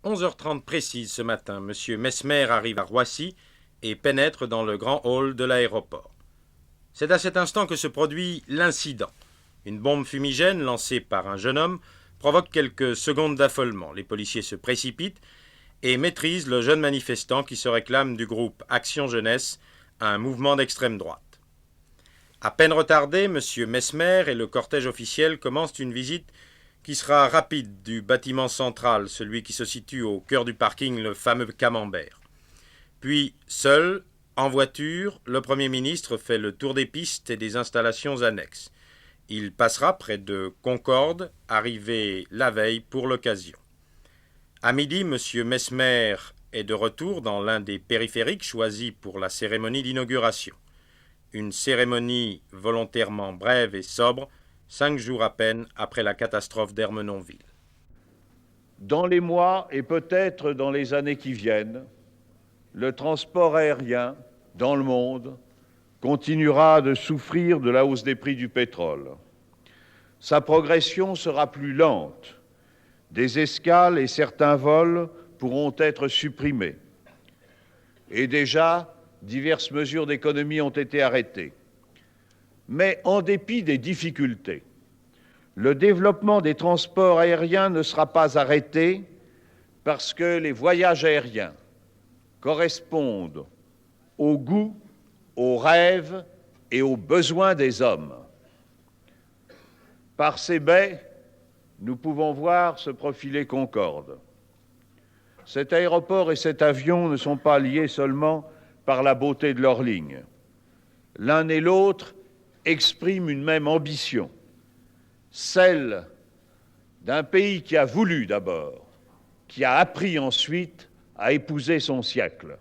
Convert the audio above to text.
11h30 précise ce matin, M. Mesmer arrive à Roissy et pénètre dans le grand hall de l'aéroport. C'est à cet instant que se produit l'incident. Une bombe fumigène lancée par un jeune homme provoque quelques secondes d'affolement. Les policiers se précipitent et maîtrisent le jeune manifestant qui se réclame du groupe Action Jeunesse, un mouvement d'extrême droite. À peine retardé, M. Mesmer et le cortège officiel commencent une visite qui sera rapide du bâtiment central, celui qui se situe au cœur du parking, le fameux Camembert. Puis, seul, en voiture, le Premier ministre fait le tour des pistes et des installations annexes. Il passera près de Concorde, arrivé la veille pour l'occasion. À midi, M. Mesmer est de retour dans l'un des périphériques choisis pour la cérémonie d'inauguration. Une cérémonie volontairement brève et sobre, 5 jours à peine après la catastrophe d'Ermenonville. Dans les mois et peut-être dans les années qui viennent, le transport aérien dans le monde continuera de souffrir de la hausse des prix du pétrole. Sa progression sera plus lente. Des escales et certains vols pourront être supprimés. Et déjà, diverses mesures d'économie ont été arrêtées. Mais en dépit des difficultés, le développement des transports aériens ne sera pas arrêté parce que les voyages aériens correspondent aux goûts, aux rêves et aux besoins des hommes. Par ces baies, nous pouvons voir se profiler Concorde. Cet aéroport et cet avion ne sont pas liés seulement par la beauté de leurs lignes. L'un et l'autre expriment une même ambition, celle d'un pays qui a voulu d'abord, qui a appris ensuite à épouser son siècle.